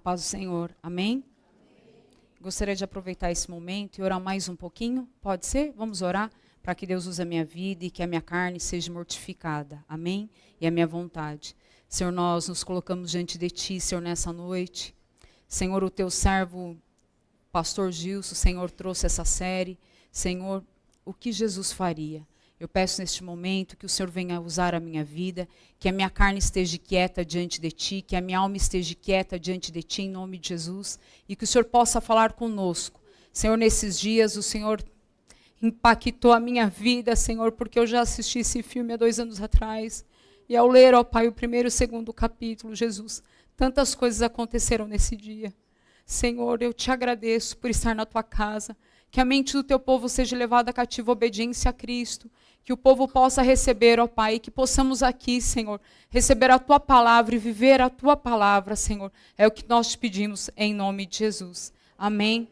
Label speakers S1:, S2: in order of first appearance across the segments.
S1: Paz do Senhor, amém? Gostaria de aproveitar esse momento e orar mais um pouquinho, pode ser? Vamos orar para que Deus use a minha vida e que a minha carne seja mortificada, amém? E a minha vontade. Senhor, nós nos colocamos diante de Ti, Senhor, nessa noite. Senhor, o Teu servo, Pastor Gilson, Senhor, trouxe essa série. Senhor, o que Jesus faria? Eu peço neste momento que o Senhor venha usar a minha vida, que a minha carne esteja quieta diante de Ti, que a minha alma esteja quieta diante de Ti, em nome de Jesus, e que o Senhor possa falar conosco. Senhor, nesses dias o Senhor impactou a minha vida, Senhor, porque eu já assisti esse filme há 2 anos atrás, e ao ler, ó Pai, o 1º e o 2º capítulo, Jesus, tantas coisas aconteceram nesse dia. Senhor, eu te agradeço por estar na Tua casa, que a mente do Teu povo seja levada cativa à obediência a Cristo, que o povo possa receber, ó Pai, que possamos aqui, Senhor, receber a Tua palavra e viver a Tua palavra, Senhor. É o que nós te pedimos em nome de Jesus. Amém.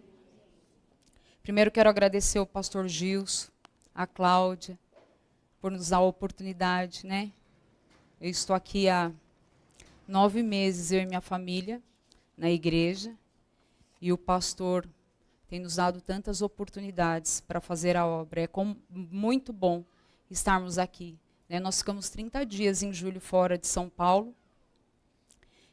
S1: Primeiro quero agradecer ao pastor Gilson, a Cláudia, por nos dar a oportunidade, né? Eu estou aqui há 9 meses, eu e minha família, na igreja, e o pastor tem nos dado tantas oportunidades para fazer a obra. É muito bom estarmos aqui, né? Nós ficamos 30 dias em julho fora de São Paulo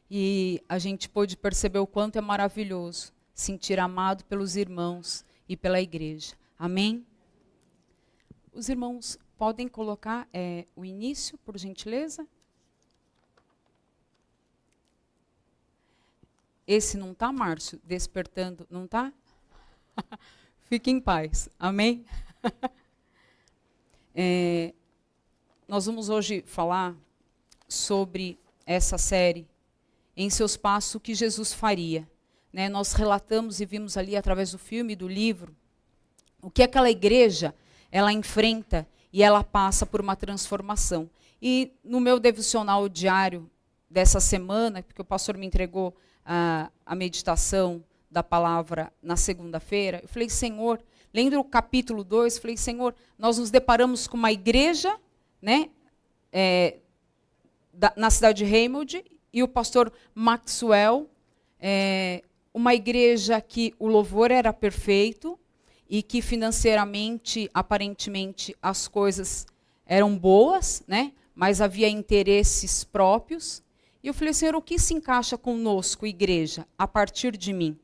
S1: e a gente pôde perceber o quanto é maravilhoso sentir amado pelos irmãos e pela igreja. Amém? Os irmãos podem colocar o início, por gentileza? Esse não está, Márcio? Despertando, não está? Fique em paz. Amém? Nós vamos hoje falar sobre essa série, Em Seus Passos, o que Jesus faria. Né? Nós relatamos e vimos ali, através do filme e do livro, o que aquela igreja ela enfrenta e ela passa por uma transformação. E no meu devocional diário dessa semana, porque o pastor me entregou a meditação da palavra na segunda-feira, eu falei, Senhor, lendo o capítulo 2, falei, Senhor, nós nos deparamos com uma igreja, né, na cidade de Hammond, e o pastor Maxwell, uma igreja que o louvor era perfeito, e que financeiramente, aparentemente, as coisas eram boas, né, mas havia interesses próprios. E eu falei, Senhor, o que se encaixa conosco, igreja, a partir de mim?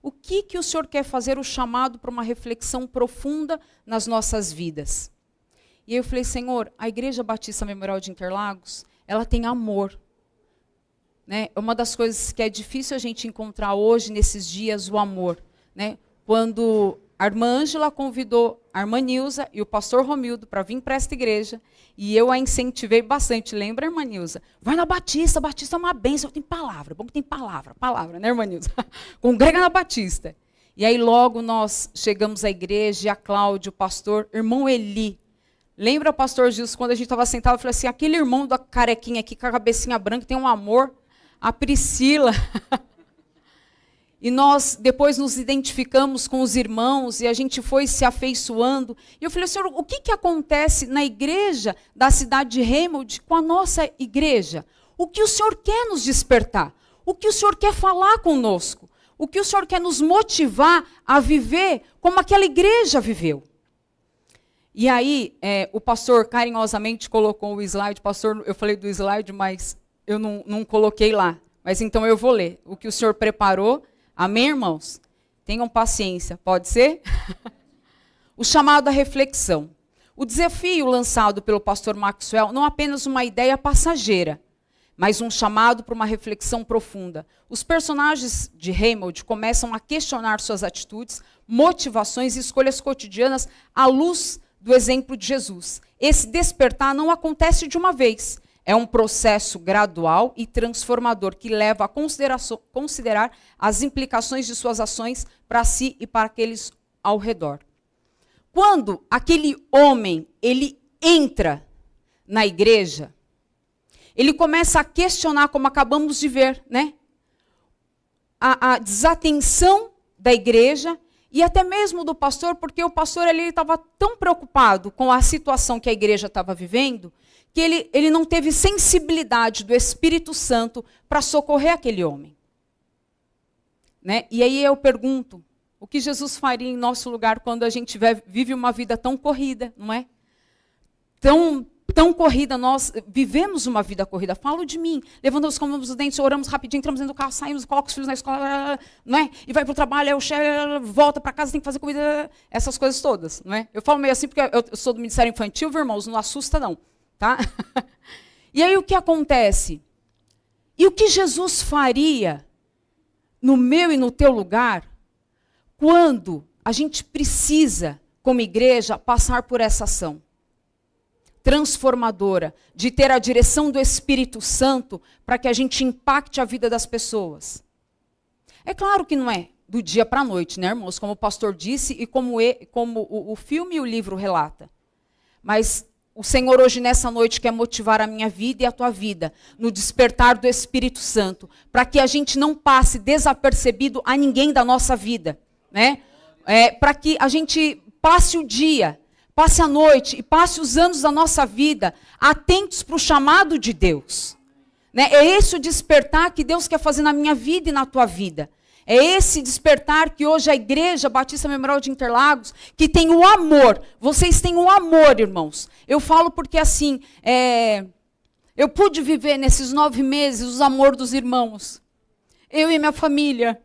S1: O que o Senhor quer fazer, o chamado para uma reflexão profunda nas nossas vidas? E eu falei, Senhor, a Igreja Batista Memorial de Interlagos, ela tem amor. Né? É uma das coisas que é difícil a gente encontrar hoje, nesses dias, o amor. Né? Quando a irmã Ângela convidou a irmã Nilza e o pastor Romildo para vir para esta igreja, e eu a incentivei bastante. Lembra, irmã Nilza? Vai na Batista, Batista é uma bênção, tem palavra, bom que tem palavra, né, irmã Nilza? Congrega na Batista. E aí logo nós chegamos à igreja, e a Cláudia, o pastor, irmão Eli. Lembra, pastor Gilson, quando a gente estava sentado, eu falei assim, aquele irmão da carequinha aqui, com a cabecinha branca, tem um amor, a Priscila. E nós depois nos identificamos com os irmãos e a gente foi se afeiçoando. E eu falei, Senhor, o que acontece na igreja da cidade de Hammond com a nossa igreja? O que o Senhor quer nos despertar? O que o Senhor quer falar conosco? O que o Senhor quer nos motivar a viver como aquela igreja viveu? E aí o pastor carinhosamente colocou o slide. Pastor, eu falei do slide, mas eu não coloquei lá. Mas então eu vou ler o que o Senhor preparou. Amém, irmãos? Tenham paciência, pode ser? O chamado à reflexão. O desafio lançado pelo pastor Maxwell não é apenas uma ideia passageira, mas um chamado para uma reflexão profunda. Os personagens de Hammond começam a questionar suas atitudes, motivações e escolhas cotidianas à luz do exemplo de Jesus. Esse despertar não acontece de uma vez. É um processo gradual e transformador que leva a considerar as implicações de suas ações para si e para aqueles ao redor. Quando aquele homem ele entra na igreja, ele começa a questionar, como acabamos de ver, né? A desatenção da igreja e até mesmo do pastor, porque o pastor ele estava tão preocupado com a situação que a igreja estava vivendo, que ele não teve sensibilidade do Espírito Santo para socorrer aquele homem. Né? E aí eu pergunto, o que Jesus faria em nosso lugar quando a gente vive uma vida tão corrida, não é? Tão corrida, nós vivemos uma vida corrida. Falo de mim, levantamos, escovamos os dentes, oramos rapidinho, entramos dentro do carro, saímos, colocamos os filhos na escola, não é? E vai para o trabalho, aí o chefe volta para casa, tem que fazer comida, essas coisas todas, não é? Eu falo meio assim porque eu sou do Ministério Infantil, viu, irmãos? Não assusta não, tá? E aí o que acontece? E o que Jesus faria no meu e no teu lugar quando a gente precisa, como igreja, passar por essa ação transformadora, de ter a direção do Espírito Santo para que a gente impacte a vida das pessoas? É claro que não é do dia para a noite, né, irmãos? Como o pastor disse e como o filme e o livro relata. Mas o Senhor hoje nessa noite quer motivar a minha vida e a tua vida no despertar do Espírito Santo, para que a gente não passe desapercebido a ninguém da nossa vida, né? Para que a gente passe o dia, passe a noite e passe os anos da nossa vida atentos para o chamado de Deus. Né? É esse o despertar que Deus quer fazer na minha vida e na tua vida. É esse despertar que hoje a Igreja Batista Memorial de Interlagos, que tem o amor. Vocês têm o amor, irmãos. Eu falo porque assim, eu pude viver nesses 9 meses o amor dos irmãos. Eu e minha família.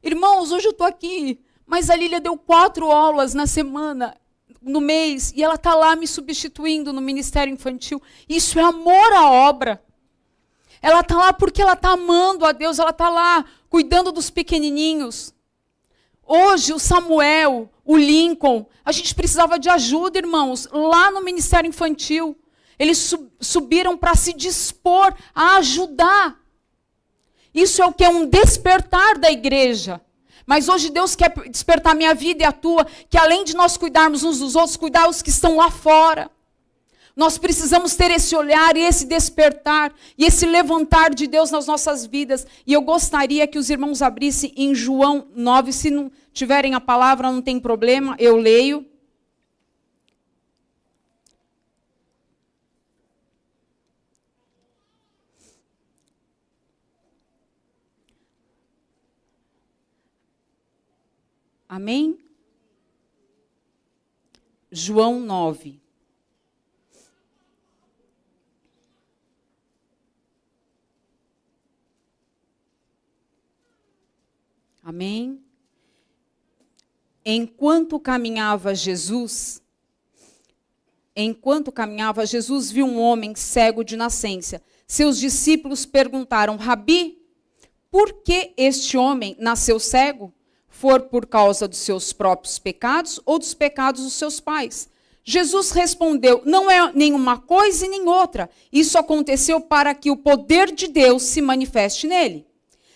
S1: Irmãos, hoje eu estou aqui, mas a Lília deu 4 aulas na semana, no mês, e ela está lá me substituindo no Ministério Infantil. Isso é amor à obra. Ela está lá porque ela está amando a Deus, ela está lá cuidando dos pequenininhos. Hoje, o Samuel, o Lincoln, a gente precisava de ajuda, irmãos, lá no Ministério Infantil. Eles subiram para se dispor a ajudar. Isso é o que é um despertar da igreja. Mas hoje Deus quer despertar a minha vida e a tua, que além de nós cuidarmos uns dos outros, cuidar os que estão lá fora. Nós precisamos ter esse olhar e esse despertar e esse levantar de Deus nas nossas vidas. E eu gostaria que os irmãos abrissem em João 9. Se não tiverem a palavra, não tem problema, eu leio. Amém? João 9. Amém? Enquanto caminhava Jesus, viu um homem cego de nascença. Seus discípulos perguntaram: Rabi, por que este homem nasceu cego? For por causa dos seus próprios pecados ou dos pecados dos seus pais? Jesus respondeu: não é nenhuma coisa e nem outra. Isso aconteceu para que o poder de Deus se manifeste nele.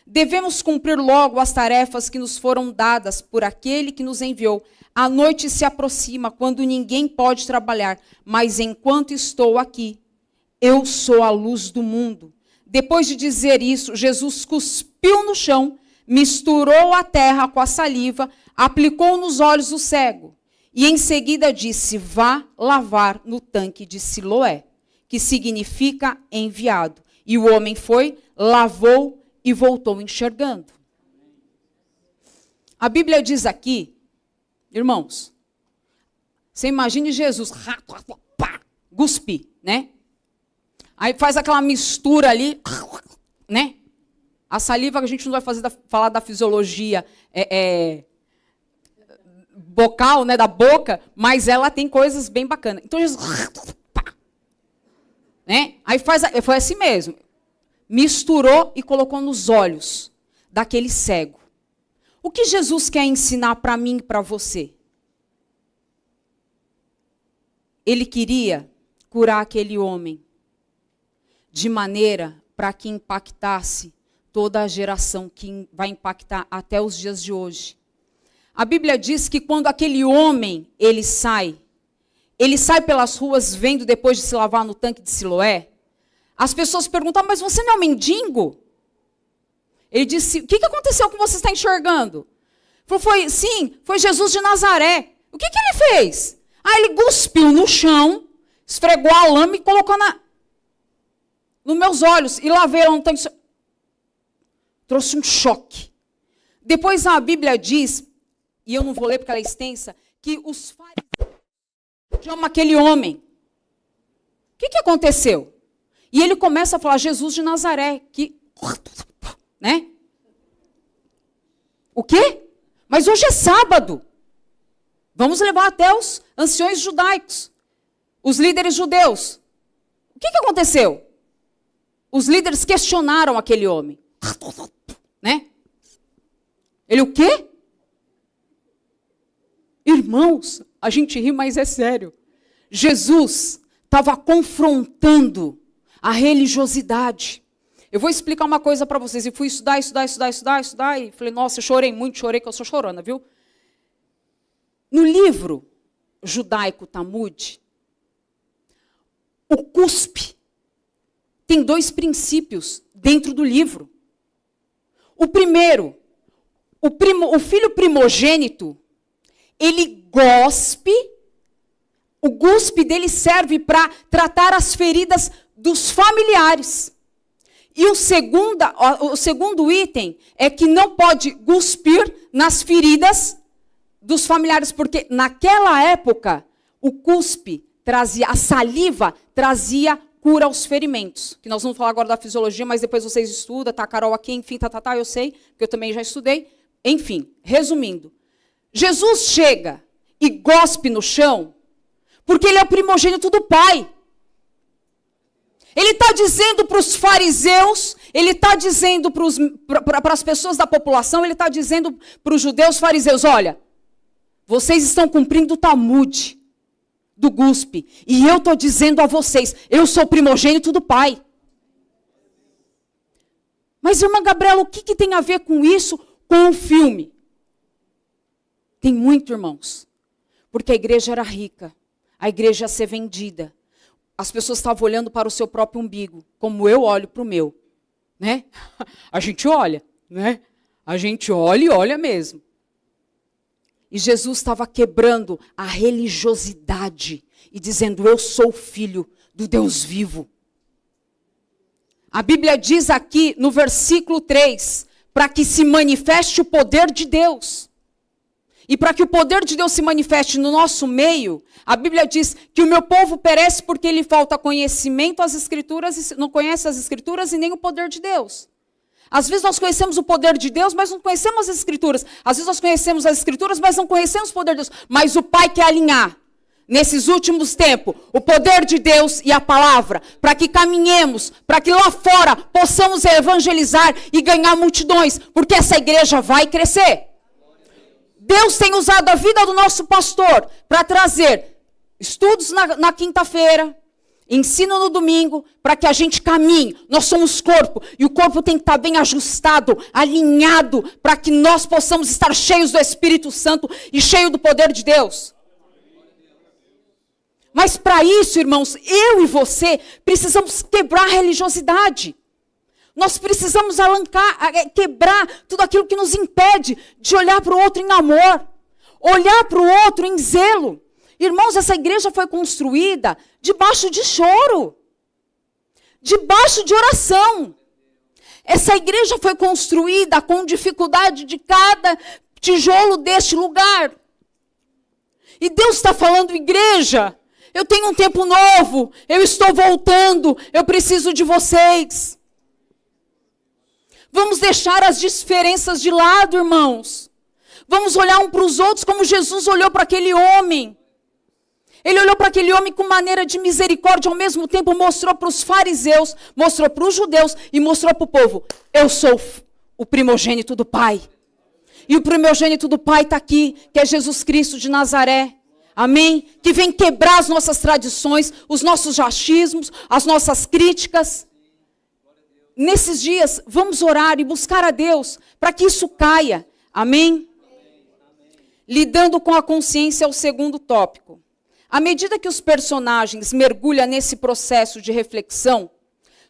S1: Devemos cumprir logo as tarefas que nos foram dadas por aquele que nos enviou. A noite se aproxima, quando ninguém pode trabalhar, mas enquanto estou aqui, eu sou a luz do mundo. Depois de dizer isso, Jesus cuspiu no chão, misturou a terra com a saliva, aplicou nos olhos do cego e em seguida disse: vá lavar no tanque de Siloé, que significa enviado. E o homem foi, lavou e voltou enxergando. A Bíblia diz aqui, irmãos, você imagine Jesus, cuspe, né? Aí faz aquela mistura ali, né? A saliva, que a gente não vai falar da fisiologia bocal, né, da boca, mas ela tem coisas bem bacanas. Então Jesus, né? Aí foi assim mesmo. Misturou e colocou nos olhos daquele cego. O que Jesus quer ensinar para mim e para você? Ele queria curar aquele homem de maneira para que impactasse toda a geração, que vai impactar até os dias de hoje. A Bíblia diz que quando aquele homem, ele sai pelas ruas vendo depois de se lavar no tanque de Siloé, as pessoas perguntam: mas você não é um mendigo? Ele disse: o que aconteceu que você está enxergando? Ele falou: foi Jesus de Nazaré. O que ele fez? Ele cuspiu no chão, esfregou a lama e colocou nos meus olhos e lavei lá no tanque. Trouxe um choque. Depois a Bíblia diz, e eu não vou ler porque ela é extensa, que os fariseus chamam aquele homem. O que aconteceu? E ele começa a falar, Jesus de Nazaré, que... Né? O quê? Mas hoje é sábado. Vamos levar até os anciões judaicos, os líderes judeus. O que aconteceu? Os líderes questionaram aquele homem. Né? Ele o quê? Irmãos, a gente ri, mas é sério. Jesus estava confrontando a religiosidade. Eu vou explicar uma coisa para vocês. E fui estudar. E falei, nossa, eu chorei muito, que eu sou chorona, viu? No livro judaico Talmud, o cuspe tem 2 princípios dentro do livro. O primeiro, o filho primogênito, ele gospe, o guspe dele serve para tratar as feridas dos familiares. E o segundo item é que não pode cuspir nas feridas dos familiares, porque naquela época o cuspe trazia, a saliva trazia cura aos ferimentos. Que nós vamos falar agora da fisiologia, mas depois vocês estudam, tá, Carol aqui, enfim, eu sei, porque eu também já estudei. Enfim, resumindo, Jesus chega e gospe no chão, porque ele é o primogênito do Pai. Ele está dizendo para os fariseus, ele está dizendo para as pessoas da população, ele está dizendo para os judeus fariseus, olha, vocês estão cumprindo o Talmud do guspe, e eu estou dizendo a vocês, eu sou o primogênito do Pai. Mas, irmã Gabriela, o que tem a ver com isso, com o filme? Tem muito, irmãos, porque a igreja era rica, a igreja ia ser vendida. As pessoas estavam olhando para o seu próprio umbigo, como eu olho para o meu. Né? A gente olha, né? A gente olha e olha mesmo. E Jesus estava quebrando a religiosidade e dizendo, eu sou filho do Deus vivo. A Bíblia diz aqui no versículo 3, para que se manifeste o poder de Deus. E para que o poder de Deus se manifeste no nosso meio, a Bíblia diz que o meu povo perece porque lhe falta conhecimento às Escrituras, e não conhece as Escrituras e nem o poder de Deus. Às vezes nós conhecemos o poder de Deus, mas não conhecemos as Escrituras. Às vezes nós conhecemos as Escrituras, mas não conhecemos o poder de Deus. Mas o Pai quer alinhar, nesses últimos tempos, o poder de Deus e a palavra, para que caminhemos, para que lá fora possamos evangelizar e ganhar multidões, porque essa igreja vai crescer. Deus tem usado a vida do nosso pastor para trazer estudos na quinta-feira, ensino no domingo, para que a gente caminhe. Nós somos corpo, e o corpo tem que estar bem ajustado, alinhado, para que nós possamos estar cheios do Espírito Santo e cheios do poder de Deus. Mas para isso, irmãos, eu e você precisamos quebrar a religiosidade. Nós precisamos quebrar tudo aquilo que nos impede de olhar para o outro em amor, olhar para o outro em zelo. Irmãos, essa igreja foi construída debaixo de choro, debaixo de oração. Essa igreja foi construída com dificuldade de cada tijolo deste lugar. E Deus está falando, igreja, eu tenho um tempo novo, eu estou voltando, eu preciso de vocês. Vamos deixar as diferenças de lado, irmãos. Vamos olhar um para os outros como Jesus olhou para aquele homem. Ele olhou para aquele homem com maneira de misericórdia, ao mesmo tempo mostrou para os fariseus, mostrou para os judeus e mostrou para o povo. Eu sou o primogênito do Pai. E o primogênito do Pai está aqui, que é Jesus Cristo de Nazaré. Amém? Que vem quebrar as nossas tradições, os nossos achismos, as nossas críticas. Nesses dias, vamos orar e buscar a Deus para que isso caia. Amém? Lidando com a consciência é o segundo tópico. À medida que os personagens mergulham nesse processo de reflexão,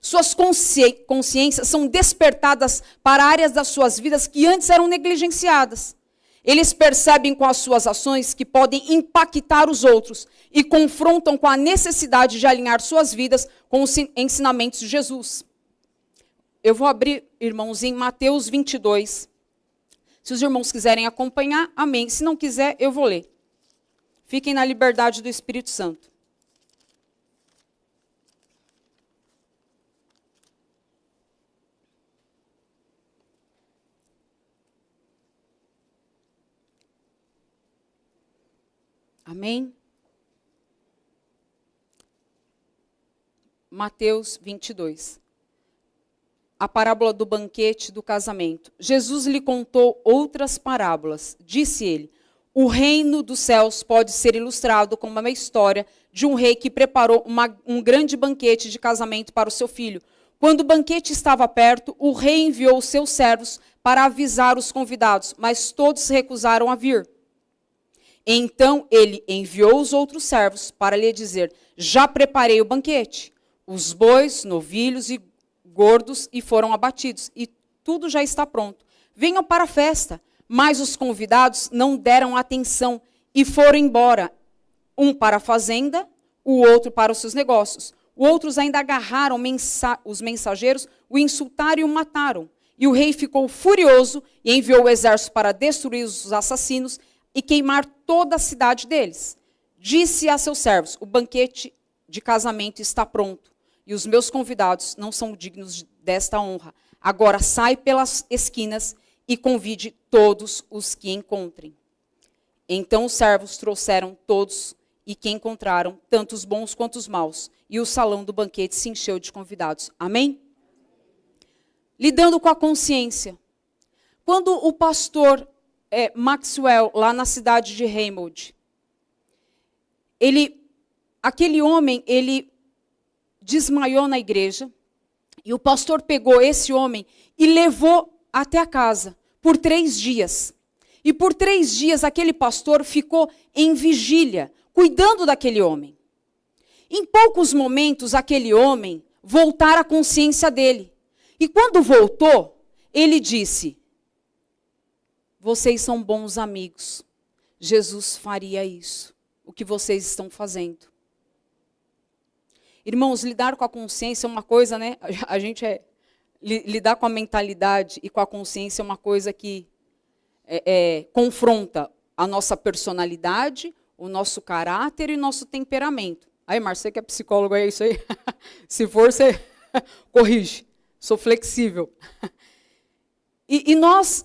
S1: suas consciências são despertadas para áreas das suas vidas que antes eram negligenciadas. Eles percebem com as suas ações que podem impactar os outros e confrontam com a necessidade de alinhar suas vidas com os ensinamentos de Jesus. Eu vou abrir, irmãos, em Mateus 22. Se os irmãos quiserem acompanhar, amém. Se não quiser, eu vou ler. Fiquem na liberdade do Espírito Santo. Amém? Mateus 22. A parábola do banquete do casamento. Jesus lhe contou outras parábolas. Disse ele: o reino dos céus pode ser ilustrado como uma história de um rei que preparou um grande banquete de casamento para o seu filho. Quando o banquete estava perto, o rei enviou os seus servos para avisar os convidados, mas todos se recusaram a vir. Então ele enviou os outros servos para lhe dizer: já preparei o banquete. Os bois, novilhos e gordos e foram abatidos, e tudo já está pronto. Venham para a festa. Mas os convidados não deram atenção e foram embora, um para a fazenda, o outro para os seus negócios. Outros ainda agarraram os mensageiros, o insultaram e o mataram. E o rei ficou furioso e enviou o exército para destruir os assassinos e queimar toda a cidade deles. Disse a seus servos: o banquete de casamento está pronto, e os meus convidados não são dignos desta honra. Agora sai pelas esquinas e convide todos os que encontrem. Então os servos trouxeram todos e que encontraram, tanto os bons quanto os maus, e o salão do banquete se encheu de convidados. Amém? Lidando com a consciência. Quando o pastor Maxwell, lá na cidade de Hammond, aquele homem, ele desmaiou na igreja, e o pastor pegou esse homem e levou até a casa, por 3 dias. E por 3 dias aquele pastor ficou em vigília, cuidando daquele homem. Em poucos momentos, aquele homem voltara à consciência dele. E quando voltou, ele disse: vocês são bons amigos. Jesus faria isso, o que vocês estão fazendo. Irmãos, lidar com a consciência é uma coisa, né? A gente lidar com a mentalidade e com a consciência é uma coisa que confronta a nossa personalidade, o nosso caráter e o nosso temperamento. Aí, Márcia, você que é psicólogo, é isso aí? Se for, você corrige. Sou flexível. E nós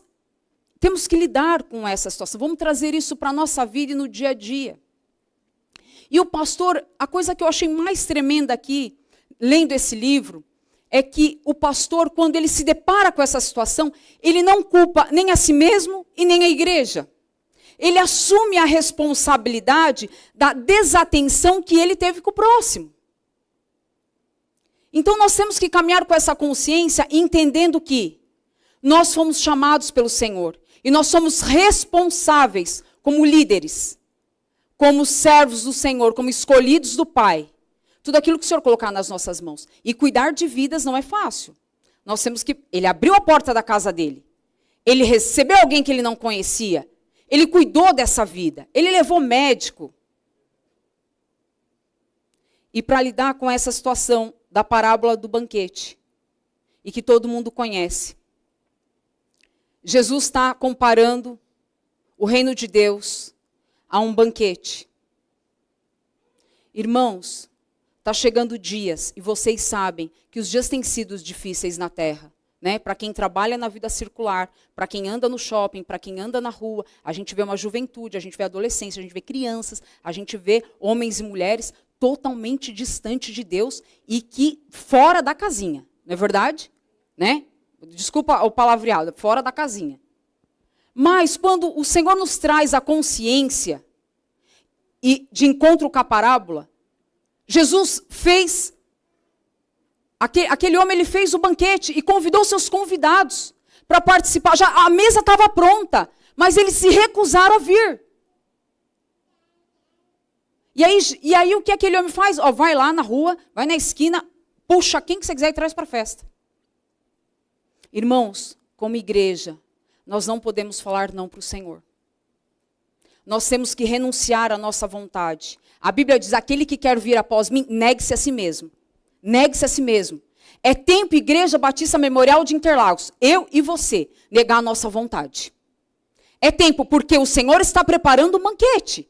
S1: temos que lidar com essa situação. Vamos trazer isso para a nossa vida e no dia a dia. E o pastor, a coisa que eu achei mais tremenda aqui, lendo esse livro, é que o pastor, quando ele se depara com essa situação, ele não culpa nem a si mesmo e nem a igreja. Ele assume a responsabilidade da desatenção que ele teve com o próximo. Então nós temos que caminhar com essa consciência, entendendo que nós fomos chamados pelo Senhor. E nós somos responsáveis como líderes, como servos do Senhor, como escolhidos do Pai. Tudo aquilo que o Senhor colocar nas nossas mãos. E cuidar de vidas não é fácil. Nós temos que... Ele abriu a porta da casa dele. Ele recebeu alguém que ele não conhecia. Ele cuidou dessa vida. Ele levou médico. E para lidar com essa situação da parábola do banquete, e que todo mundo conhece, Jesus está comparando o reino de Deus a um banquete. Irmãos, está chegando dias, e vocês sabem que os dias têm sido difíceis na terra. Né? Para quem trabalha na vida circular, para quem anda no shopping, para quem anda na rua, a gente vê uma juventude, a gente vê adolescência, a gente vê crianças, a gente vê homens e mulheres totalmente distantes de Deus e que fora da casinha. Não é verdade? Né? Desculpa o palavreado, fora da casinha. Mas quando o Senhor nos traz a consciência e de encontro com a parábola, Jesus fez, aquele homem ele fez o banquete e convidou seus convidados para participar. Já a mesa estava pronta, mas eles se recusaram a vir. E aí o que aquele homem faz? Vai lá na rua, vai na esquina, puxa quem que você quiser e traz para a festa. Irmãos, como igreja, nós não podemos falar não para o Senhor. Nós temos que renunciar à nossa vontade. A Bíblia diz, aquele que quer vir após mim, negue-se a si mesmo. Negue-se a si mesmo. É tempo, Igreja Batista Memorial de Interlagos, eu e você, negar a nossa vontade. É tempo porque o Senhor está preparando um banquete.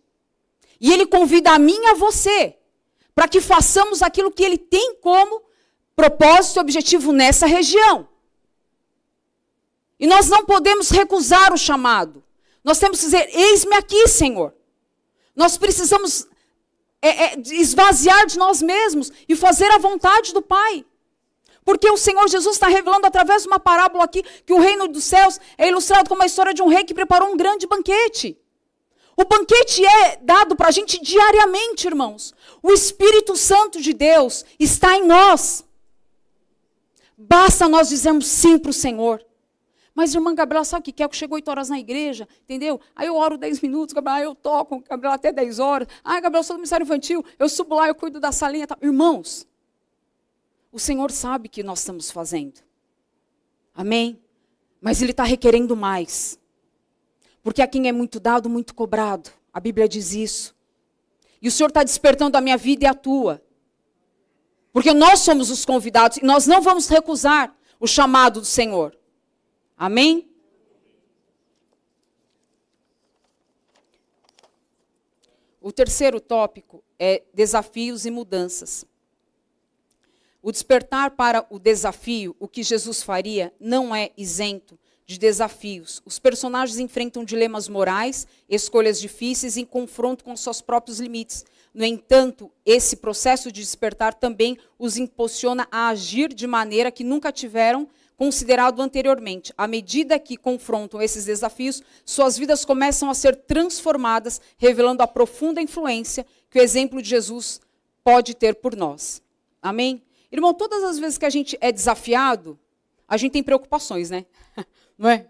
S1: E Ele convida a mim e a você para que façamos aquilo que Ele tem como propósito e objetivo nessa região. E nós não podemos recusar o chamado. Nós temos que dizer, eis-me aqui, Senhor. Nós precisamos esvaziar de nós mesmos e fazer a vontade do Pai. Porque o Senhor Jesus está revelando através de uma parábola aqui que o reino dos céus é ilustrado como a história de um rei que preparou um grande banquete. O banquete é dado para a gente diariamente, irmãos. O Espírito Santo de Deus está em nós. Basta nós dizermos sim para o Senhor. Mas, irmã Gabriela, sabe o que é? Que chegou 8 horas na igreja, entendeu? Aí eu oro 10 minutos, Gabriela, eu toco, Gabriela, até 10 horas. Ah, Gabriela, eu sou do ministério infantil, eu subo lá, eu cuido da salinha. Tá. Irmãos, o Senhor sabe o que nós estamos fazendo. Amém? Mas Ele está requerendo mais. Porque a quem é muito dado, muito cobrado. A Bíblia diz isso. E o Senhor está despertando a minha vida e a tua. Porque nós somos os convidados e nós não vamos recusar o chamado do Senhor. Amém? O terceiro tópico é desafios e mudanças. O despertar para o desafio, o que Jesus faria, não é isento de desafios. Os personagens enfrentam dilemas morais, escolhas difíceis em confronto com seus próprios limites. No entanto, esse processo de despertar também os impulsiona a agir de maneira que nunca tiveram considerado anteriormente. À medida que confrontam esses desafios, suas vidas começam a ser transformadas, revelando a profunda influência que o exemplo de Jesus pode ter por nós. Amém? Irmão, todas as vezes que a gente é desafiado, a gente tem preocupações, né? Não é?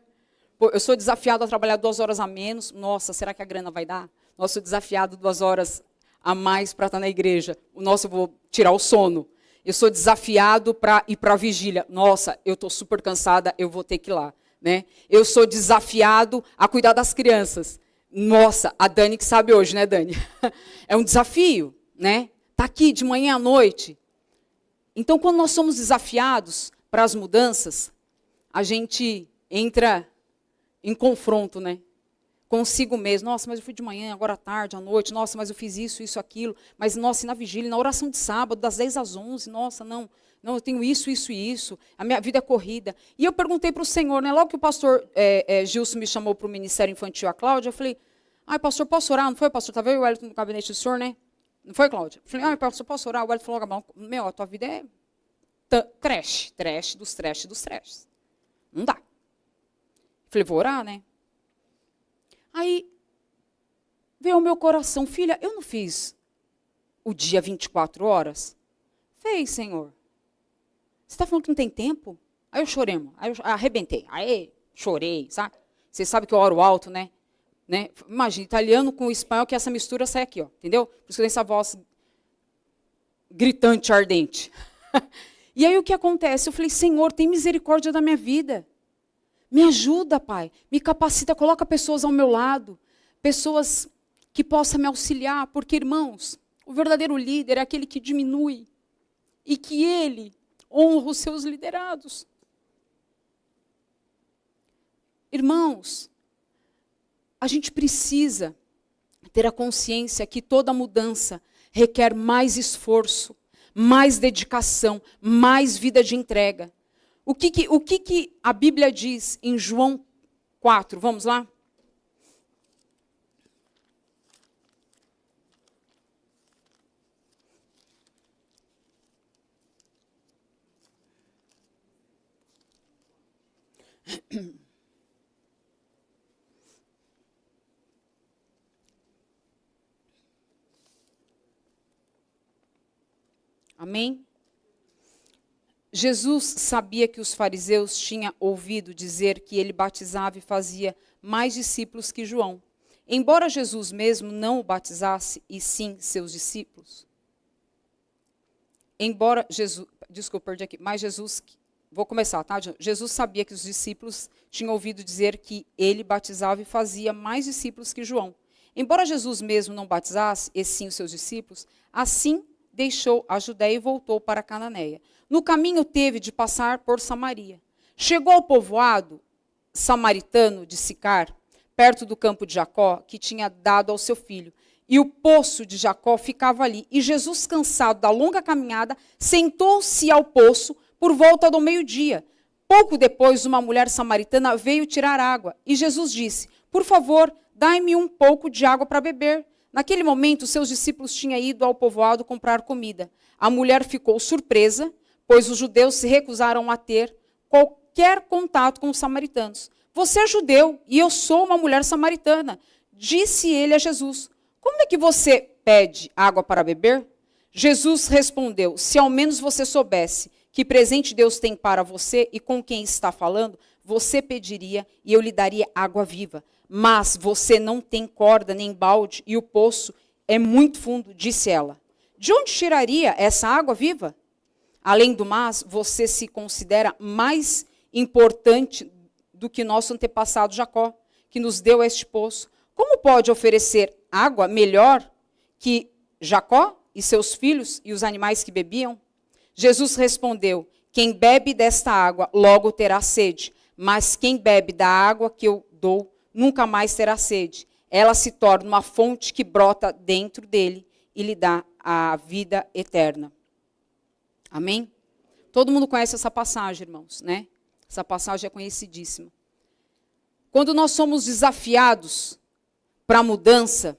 S1: Pô, eu sou desafiado a trabalhar 2 horas a menos. Nossa, será que a grana vai dar? Nossa, eu sou desafiado 2 horas a mais para estar na igreja. Nossa, eu vou tirar o sono. Eu sou desafiado para ir para a vigília. Nossa, eu estou super cansada, eu vou ter que ir lá. Né? Eu sou desafiado a cuidar das crianças. Nossa, a Dani que sabe hoje, né, Dani? É um desafio, né? Tá aqui de manhã à noite. Então, quando nós somos desafiados para as mudanças, a gente entra em confronto, né? Consigo mesmo. Nossa, mas eu fui de manhã, agora à tarde, à noite. Nossa, mas eu fiz isso, isso, aquilo. Mas, nossa, e na vigília, na oração de sábado, das 10 às 11. Nossa, não, eu tenho isso, isso e isso. A minha vida é corrida. E eu perguntei para o Senhor, né? Logo que o pastor Gilson me chamou para o Ministério Infantil, a Cláudia, eu falei, ai, pastor, posso orar? Não foi, pastor? Estava eu e o Wellington no gabinete do senhor, né? Não foi, Cláudia? Eu falei, ai, pastor, posso orar? O Wellington falou, meu, a tua vida é trash dos trashes. Não dá. Eu falei, vou orar, né? Aí, veio ao meu coração, filha, eu não fiz o dia 24 horas? Fez, Senhor. Você está falando que não tem tempo? Aí eu chorei, aí eu arrebentei. Aí chorei, sabe? Você sabe que eu oro alto, né? Imagina, italiano com espanhol, que essa mistura sai aqui, ó, entendeu? Por isso que eu tenho essa voz gritante, ardente. E aí o que acontece? Eu falei, Senhor, tem misericórdia da minha vida. Me ajuda, Pai. Me capacita, coloca pessoas ao meu lado. Pessoas que possam me auxiliar. Porque, irmãos, o verdadeiro líder é aquele que diminui. E que ele honra os seus liderados. Irmãos, a gente precisa ter a consciência que toda mudança requer mais esforço, mais dedicação, mais vida de entrega. O que a Bíblia diz em João 4? Vamos lá? Amém? Jesus sabia que os fariseus tinham ouvido dizer que ele batizava e fazia mais discípulos que João. Embora Jesus mesmo não o batizasse, e sim seus discípulos. Vou começar, tá? Jesus sabia que os discípulos tinham ouvido dizer que ele batizava e fazia mais discípulos que João. Embora Jesus mesmo não batizasse, e sim os seus discípulos, assim deixou a Judéia e voltou para a Cananéia. No caminho teve de passar por Samaria. Chegou ao povoado samaritano de Sicar, perto do campo de Jacó, que tinha dado ao seu filho. E o poço de Jacó ficava ali. E Jesus, cansado da longa caminhada, sentou-se ao poço por volta do meio-dia. Pouco depois, uma mulher samaritana veio tirar água. E Jesus disse, por favor, dai-me um pouco de água para beber. Naquele momento, seus discípulos tinham ido ao povoado comprar comida. A mulher ficou surpresa, pois os judeus se recusaram a ter qualquer contato com os samaritanos. Você é judeu e eu sou uma mulher samaritana. Disse ele a Jesus, como é que você pede água para beber? Jesus respondeu, se ao menos você soubesse que presente Deus tem para você e com quem está falando, você pediria e eu lhe daria água viva. Mas você não tem corda nem balde e o poço é muito fundo, disse ela. De onde tiraria essa água viva? Além do mais, você se considera mais importante do que nosso antepassado Jacó, que nos deu este poço. Como pode oferecer água melhor que Jacó e seus filhos e os animais que bebiam? Jesus respondeu, quem bebe desta água logo terá sede, mas quem bebe da água que eu dou nunca mais terá sede. Ela se torna uma fonte que brota dentro dele e lhe dá a vida eterna. Amém? Todo mundo conhece essa passagem, irmãos, né? Essa passagem é conhecidíssima. Quando nós somos desafiados para a mudança,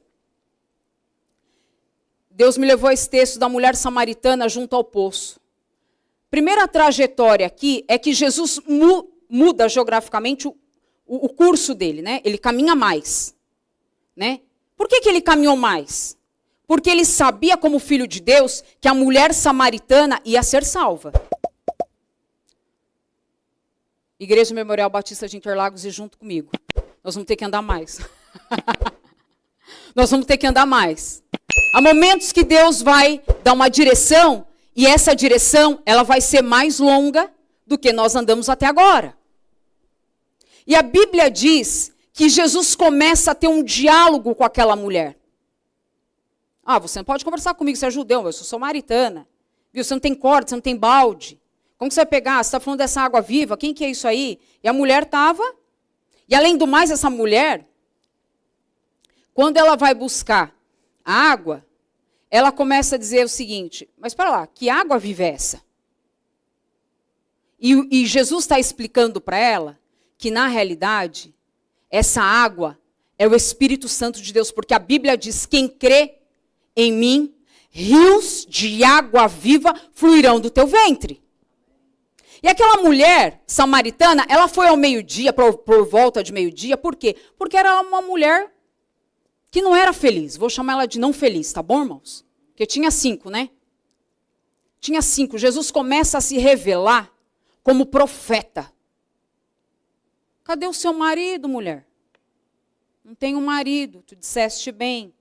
S1: Deus me levou a esse texto da mulher samaritana junto ao poço. Primeira trajetória aqui é que Jesus muda geograficamente o curso dele, né? Ele caminha mais, né? Por que ele caminhou mais? Porque ele sabia, como filho de Deus, que a mulher samaritana ia ser salva. Igreja Memorial Batista de Interlagos e junto comigo. Nós vamos ter que andar mais. Nós vamos ter que andar mais. Há momentos que Deus vai dar uma direção e essa direção ela vai ser mais longa do que nós andamos até agora. E a Bíblia diz que Jesus começa a ter um diálogo com aquela mulher. Ah, você não pode conversar comigo, você é judeu, eu sou samaritana. Viu? Você não tem corda, você não tem balde. Como que você vai pegar? Você está falando dessa água viva, quem que é isso aí? E a mulher estava. E além do mais, essa mulher, quando ela vai buscar a água, ela começa a dizer o seguinte, mas para lá, que água viva é essa? E Jesus está explicando para ela que, na realidade, essa água é o Espírito Santo de Deus, porque a Bíblia diz, quem crê em mim, rios de água viva fluirão do teu ventre. E aquela mulher samaritana, ela foi ao meio-dia, por volta de meio-dia, por quê? Porque era uma mulher que não era feliz. Vou chamar ela de não feliz, tá bom, irmãos? Porque tinha 5, né? Tinha 5. Jesus começa a se revelar como profeta. Cadê o seu marido, mulher? Não tenho marido, tu disseste bem.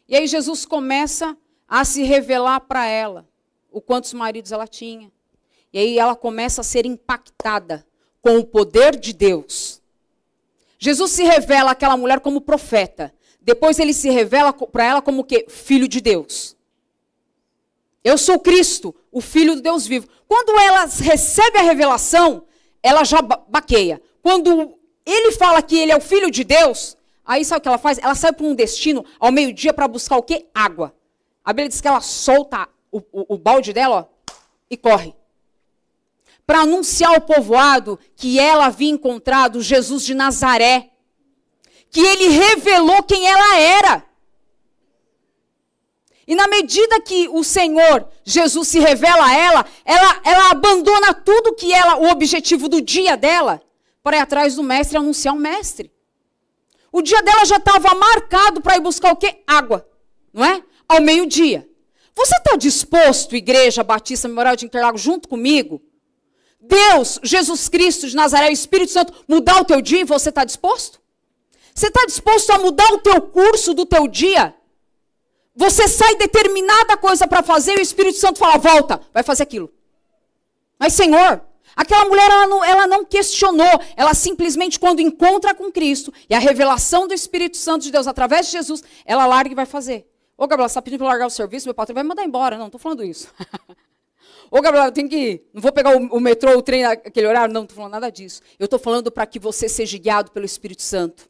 S1: E aí Jesus começa a se revelar para ela o quantos maridos ela tinha. E aí ela começa a ser impactada com o poder de Deus. Jesus se revela àquela mulher como profeta. Depois ele se revela para ela como o quê? Filho de Deus. Eu sou Cristo, o Filho do Deus vivo. Quando ela recebe a revelação, ela já baqueia. Quando ele fala que ele é o Filho de Deus, aí sabe o que ela faz? Ela sai para um destino ao meio-dia para buscar o quê? Água. A Bíblia diz que ela solta o balde dela, ó, e corre. Para anunciar ao povoado que ela havia encontrado Jesus de Nazaré. Que ele revelou quem ela era. E na medida que o Senhor, Jesus, se revela a ela abandona tudo que o objetivo do dia dela, para ir atrás do mestre e anunciar o mestre. O dia dela já estava marcado para ir buscar o quê? Água, não é? Ao meio-dia. Você está disposto, Igreja Batista Memorial de Interlagos, junto comigo? Deus, Jesus Cristo de Nazaré, o Espírito Santo, mudar o teu dia e você está disposto? Você está disposto a mudar o teu curso do teu dia? Você sai determinada coisa para fazer e o Espírito Santo fala, volta, vai fazer aquilo. Mas Senhor, aquela mulher ela não questionou, ela simplesmente quando encontra com Cristo e a revelação do Espírito Santo de Deus através de Jesus, ela larga e vai fazer. Ô Gabriela, você está pedindo para largar o serviço? Meu patrão vai me mandar embora. Não, estou falando isso. Ô, Gabriela, eu tenho que ir. Não vou pegar o metrô, o trem naquele horário. Não, não estou falando nada disso. Eu estou falando para que você seja guiado pelo Espírito Santo.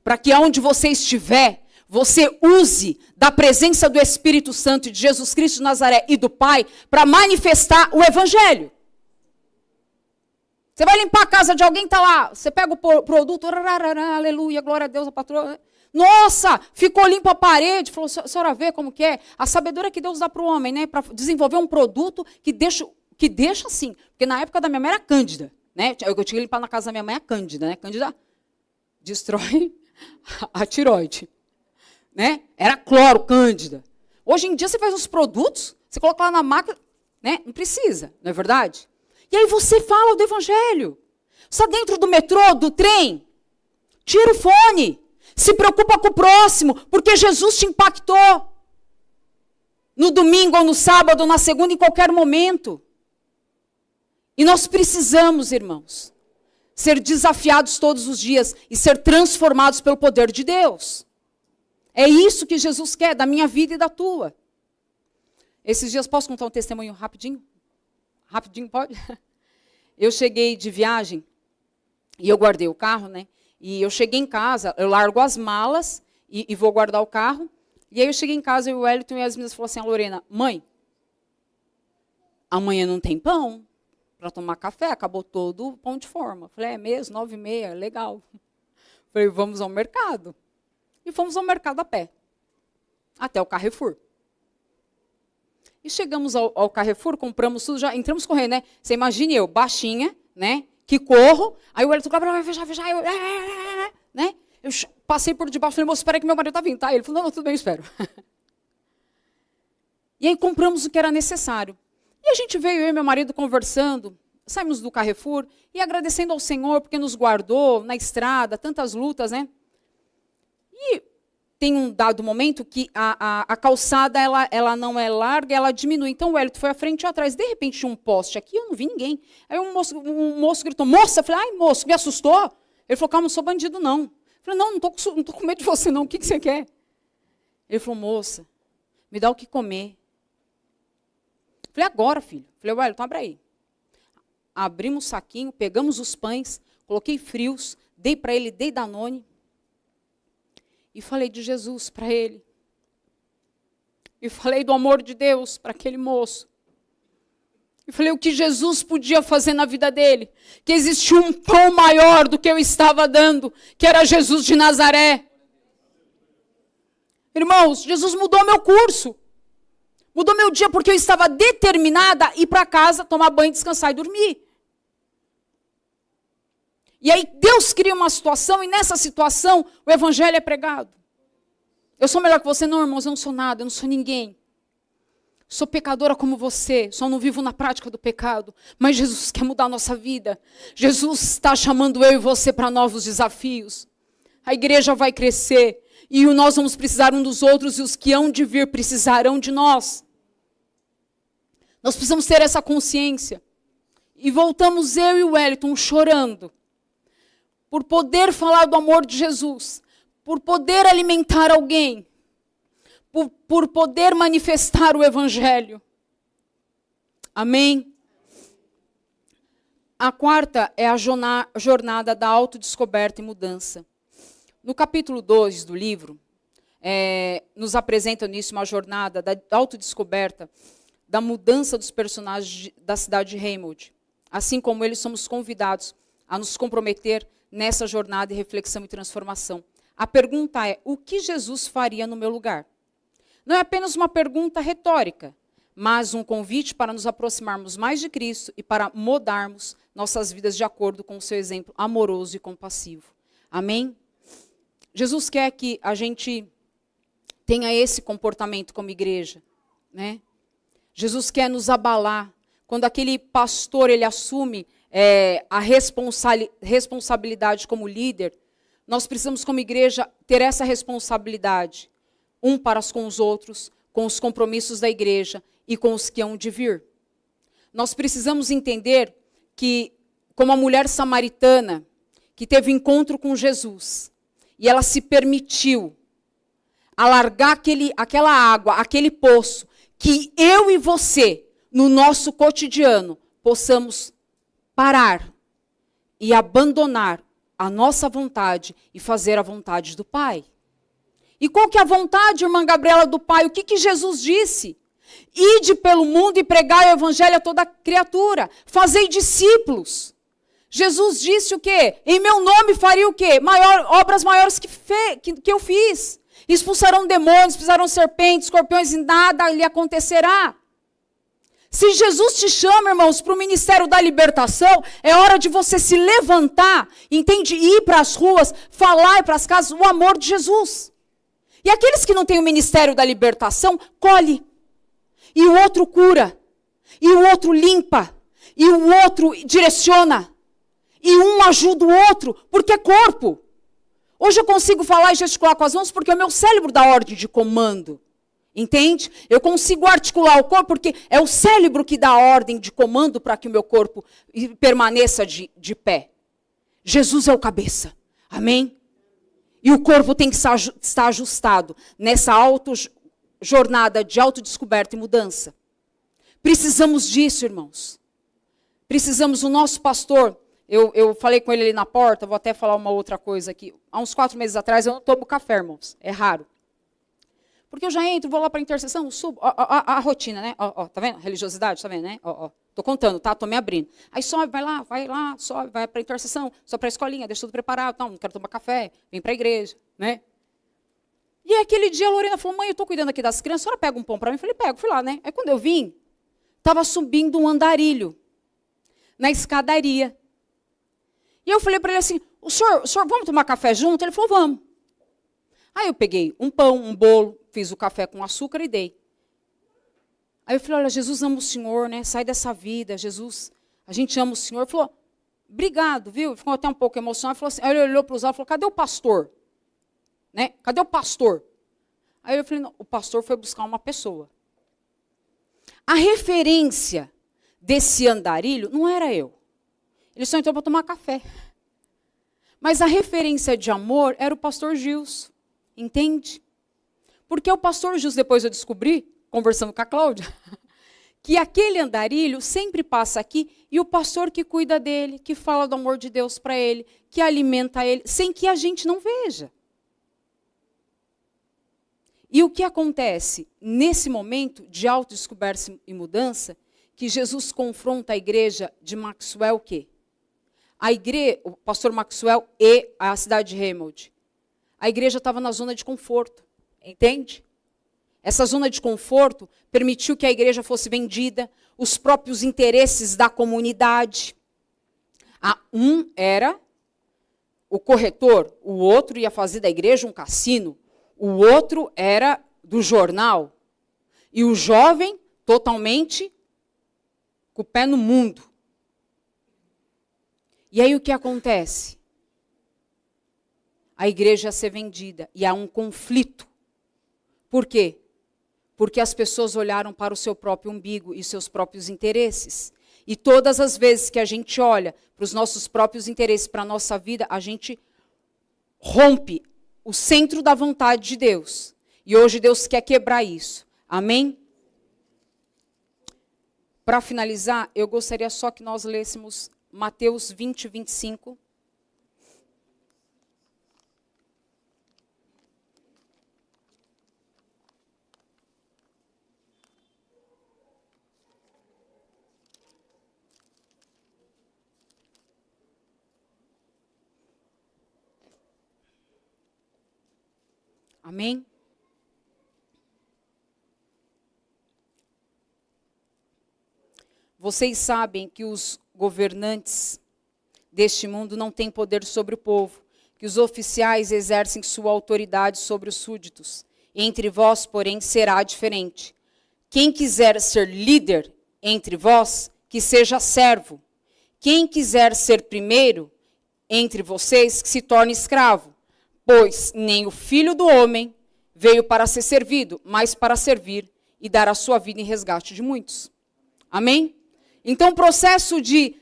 S1: Para que aonde você estiver, você use da presença do Espírito Santo, de Jesus Cristo de Nazaré e do Pai, para manifestar o Evangelho. Você vai limpar a casa de alguém, está lá. Você pega o produto, aleluia, glória a Deus, a patroa. Nossa, ficou limpo a parede. Falou, a senhora vê como que é? A sabedoria que Deus dá para o homem, né? Para desenvolver um produto que deixa assim. Porque na época da minha mãe era cândida. Né? Eu tinha que limpar na casa da minha mãe a cândida. Né? Cândida destrói a tiroide. Né? Era cloro, cândida. Hoje em dia você faz uns produtos, você coloca lá na máquina, né? Não precisa, não é verdade? E aí você fala do Evangelho. Você está dentro do metrô, do trem, tira o fone. Se preocupa com o próximo, porque Jesus te impactou. No domingo, ou no sábado, ou na segunda, em qualquer momento. E nós precisamos, irmãos, ser desafiados todos os dias e ser transformados pelo poder de Deus. É isso que Jesus quer da minha vida e da tua. Esses dias, posso contar um testemunho rapidinho? Rapidinho, pode? Eu cheguei de viagem e eu guardei o carro, né? E eu cheguei em casa, eu largo as malas e vou guardar o carro. E aí eu cheguei em casa e o Wellington e as meninas falaram assim, a Lorena, mãe, amanhã não tem pão para tomar café, acabou todo o pão de forma. Eu falei, é mesmo, 9h30, legal. Eu falei, vamos ao mercado. E fomos ao mercado a pé, até o Carrefour. E chegamos ao Carrefour, compramos tudo, já entramos correndo, né? Você imagine eu, baixinha, né? Que corro, aí o Wellington vai fechar, eu, né? Eu passei por debaixo, falei, moço, espera aí que meu marido está vindo, tá? Ele falou, não, tudo bem, eu espero. E aí compramos o que era necessário. E a gente veio, eu e meu marido, conversando, saímos do Carrefour e agradecendo ao Senhor, porque nos guardou na estrada, tantas lutas, né? E tem um dado momento que a calçada, ela não é larga, ela diminui. Então, o Wellington foi à frente e atrás. De repente, tinha um poste aqui, eu não vi ninguém. Aí um moço gritou, moça! Eu falei, ai, moço, me assustou? Ele falou, calma, não sou bandido, não. Eu falei, não estou com medo de você, não. O que você quer? Ele falou, moça, me dá o que comer. Eu falei, agora, filho. Eu falei, Wellington, abre aí. Abrimos o saquinho, pegamos os pães, coloquei frios, dei para ele, dei Danone. E falei de Jesus para ele. E falei do amor de Deus para aquele moço. E falei o que Jesus podia fazer na vida dele. Que existia um pão maior do que eu estava dando, que era Jesus de Nazaré. Irmãos, Jesus mudou meu curso. Mudou meu dia porque eu estava determinada a ir para casa, tomar banho, descansar e dormir. E aí Deus cria uma situação, e nessa situação o Evangelho é pregado. Eu sou melhor que você? Não, irmãos, eu não sou nada, eu não sou ninguém. Sou pecadora como você, só não vivo na prática do pecado. Mas Jesus quer mudar a nossa vida. Jesus está chamando eu e você para novos desafios. A igreja vai crescer, e nós vamos precisar um dos outros, e os que hão de vir precisarão de nós. Nós precisamos ter essa consciência. E voltamos eu e o Wellington chorando. Por poder falar do amor de Jesus, por poder alimentar alguém, por poder manifestar o Evangelho. Amém? A quarta é a jornada da autodescoberta e mudança. No capítulo 2 do livro, nos apresenta nisso uma jornada da autodescoberta, da mudança dos personagens da cidade de Haymold. Assim como eles, somos convidados a nos comprometer nessa jornada de reflexão e transformação. A pergunta é, o que Jesus faria no meu lugar? Não é apenas uma pergunta retórica, mas um convite para nos aproximarmos mais de Cristo e para mudarmos nossas vidas de acordo com o seu exemplo amoroso e compassivo. Amém? Jesus quer que a gente tenha esse comportamento como igreja, né? Jesus quer nos abalar. Quando aquele pastor ele assume a responsabilidade como líder, nós precisamos, como igreja, ter essa responsabilidade, para com os outros, com os compromissos da igreja e com os que hão de vir. Nós precisamos entender que, como a mulher samaritana, que teve encontro com Jesus, e ela se permitiu alargar aquela água, aquele poço, que eu e você no nosso cotidiano, possamos parar e abandonar a nossa vontade e fazer a vontade do Pai. E qual que é a vontade, irmã Gabriela, do Pai? O que Jesus disse? Ide pelo mundo e pregai o evangelho a toda criatura. Fazei discípulos. Jesus disse o quê? Em meu nome faria o quê? Obras maiores que eu fiz. Expulsarão demônios, pisarão serpentes, escorpiões, e nada lhe acontecerá. Se Jesus te chama, irmãos, para o ministério da libertação, é hora de você se levantar, entende? Ir para as ruas, falar para as casas o amor de Jesus. E aqueles que não têm o ministério da libertação, colhe. E o outro cura. E o outro limpa. E o outro direciona. E um ajuda o outro, porque é corpo. Hoje eu consigo falar e gesticular com as mãos porque o meu cérebro dá ordem de comando. Entende? Eu consigo articular o corpo porque é o cérebro que dá ordem de comando para que o meu corpo permaneça de pé. Jesus é o cabeça. Amém? E o corpo tem que estar ajustado nessa jornada de autodescoberta e mudança. Precisamos disso, irmãos. Precisamos, o nosso pastor, eu falei com ele ali na porta, vou até falar uma outra coisa aqui. Há uns 4 meses atrás eu não tomo café, irmãos. É raro. Porque eu já entro, vou lá para a intercessão, subo, a rotina, né? Tá vendo? Religiosidade, tá vendo, né? Tô contando, tá? Tô me abrindo. Aí sobe, vai lá, sobe, vai para a intercessão, sobe para a escolinha, deixa tudo preparado, não quero tomar café, vem para a igreja, né? E aí, aquele dia a Lorena falou, mãe, eu tô cuidando aqui das crianças, a senhora pega um pão para mim? Eu falei, pego, fui lá, né? Aí quando eu vim, estava subindo um andarilho na escadaria. E eu falei para ele assim, o senhor, vamos tomar café junto? Ele falou, vamos. Aí eu peguei um pão, um bolo, fiz o café com açúcar e dei. Aí eu falei, olha, Jesus ama o Senhor, né? Sai dessa vida, Jesus, a gente ama o Senhor. Ele falou, obrigado, viu? Ficou até um pouco emocionado. Falou assim, aí ele olhou para os olhos e falou, cadê o pastor? Né? Cadê o pastor? Aí eu falei, não, o pastor foi buscar uma pessoa. A referência desse andarilho não era eu. Ele só entrou para tomar café. Mas a referência de amor era o pastor Gilson. Entende? Porque o pastor Gilson, depois eu descobri, conversando com a Cláudia, que aquele andarilho sempre passa aqui e o pastor que cuida dele, que fala do amor de Deus para ele, que alimenta ele, sem que a gente não veja. E o que acontece nesse momento de autodescoberta e mudança, que Jesus confronta a igreja de Maxwell o quê? O pastor Maxwell e a cidade de Hammond. A igreja estava na zona de conforto, entende? Essa zona de conforto permitiu que a igreja fosse vendida, os próprios interesses da comunidade. Um era o corretor, o outro ia fazer da igreja um cassino, o outro era do jornal. E o jovem, totalmente com o pé no mundo. E aí o que acontece? A igreja ia ser vendida e há um conflito. Por quê? Porque as pessoas olharam para o seu próprio umbigo e seus próprios interesses. E todas as vezes que a gente olha para os nossos próprios interesses, para a nossa vida, a gente rompe o centro da vontade de Deus. E hoje Deus quer quebrar isso. Amém? Para finalizar, eu gostaria só que nós lêssemos Mateus 20, 25. Amém? Vocês sabem que os governantes deste mundo não têm poder sobre o povo, que os oficiais exercem sua autoridade sobre os súditos. Entre vós, porém, será diferente. Quem quiser ser líder entre vós, que seja servo. Quem quiser ser primeiro entre vocês, que se torne escravo. Pois nem o Filho do Homem veio para ser servido, mas para servir e dar a sua vida em resgate de muitos. Amém? Então, o processo de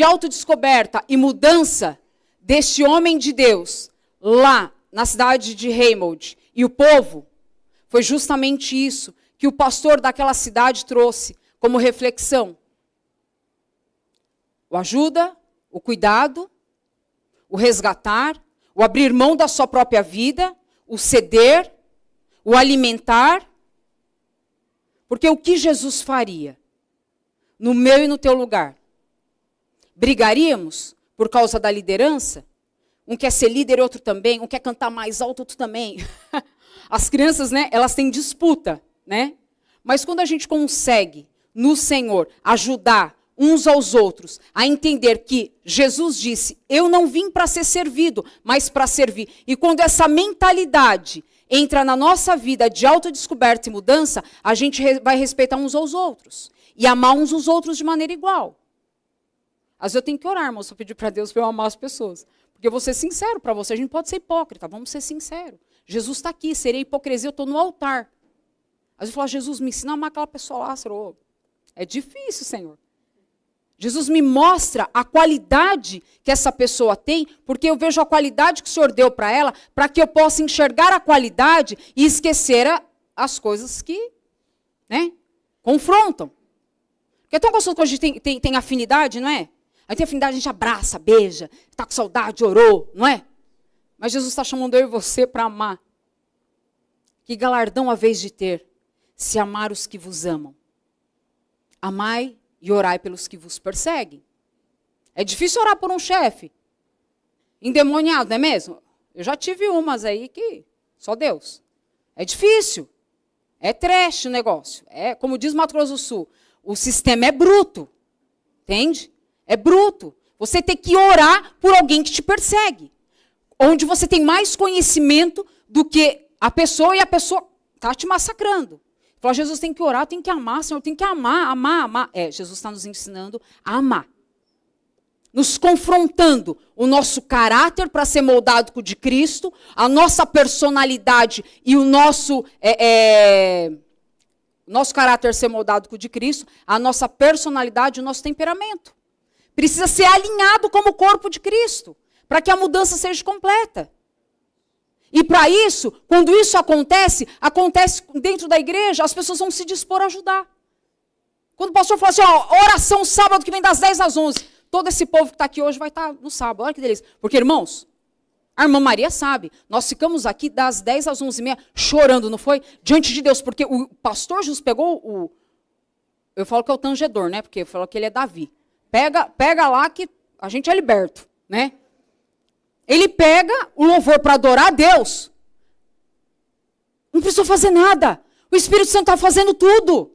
S1: autodescoberta e mudança deste homem de Deus, lá na cidade de Hammond, e o povo, foi justamente isso que o pastor daquela cidade trouxe. como reflexão. O ajuda, o cuidado, o resgatar, o abrir mão da sua própria vida, o ceder, o alimentar. Porque o que Jesus faria no meu e no teu lugar? Brigaríamos por causa da liderança? Um quer ser líder, outro também. Um quer cantar mais alto, outro também. As crianças, né, elas têm disputa, né? Mas quando a gente consegue, no Senhor, ajudar uns aos outros a entender que Jesus disse, eu não vim para ser servido, mas para servir. E quando essa mentalidade entra na nossa vida de autodescoberta e mudança, a gente vai respeitar uns aos outros. E amar uns aos outros de maneira igual. Às vezes eu tenho que orar, irmão, se eu pedir para Deus para eu amar as pessoas. Porque eu vou ser sincero para você, a gente pode ser hipócrita, vamos ser sinceros. Jesus está aqui, seria hipocrisia, eu estou no altar. Às vezes eu falo, Jesus, me ensina a amar aquela pessoa lá, Senhor. É difícil, Senhor. Jesus me mostra a qualidade que essa pessoa tem, porque eu vejo a qualidade que o Senhor deu para ela, para que eu possa enxergar a qualidade e esquecer as coisas que, né, confrontam. Porque é tão gostoso quando a gente tem afinidade, não é? Aí tem afinidade, a gente abraça, beija, está com saudade, orou, não é? Mas Jesus está chamando eu e você para amar. Que galardão a vez de ter, se amar os que vos amam. Amai e orai pelos que vos perseguem. É difícil orar por um chefe endemoniado, não é mesmo? Eu já tive umas aí que só Deus. É difícil. É trash o negócio. É, como diz Mato Grosso do Sul, o sistema é bruto. Entende? É bruto. Você tem que orar por alguém que te persegue. Onde você tem mais conhecimento do que a pessoa e a pessoa está te massacrando. Fala, Jesus, tem que orar, tem que amar, Senhor, tem que amar, amar, amar. É, Jesus está nos ensinando a amar. Nos confrontando o nosso caráter para ser moldado com o de Cristo, a nossa personalidade e o nosso caráter ser moldado com o de Cristo, a nossa personalidade e o nosso temperamento. Precisa ser alinhado como o corpo de Cristo, para que a mudança seja completa. E para isso, quando isso acontece dentro da igreja, as pessoas vão se dispor a ajudar. Quando o pastor fala assim, ó, oração sábado que vem das 10 às 11, todo esse povo que está aqui hoje vai estar no sábado, olha que delícia. Porque, irmãos, a irmã Maria sabe, nós ficamos aqui das 10 às 11h30 chorando, não foi? Diante de Deus, porque o pastor Jesus pegou eu falo que é o tangedor, né? Porque eu falo que ele é Davi. Pega lá que a gente é liberto, né? Ele pega o louvor para adorar a Deus. Não precisou fazer nada. O Espírito Santo está fazendo tudo.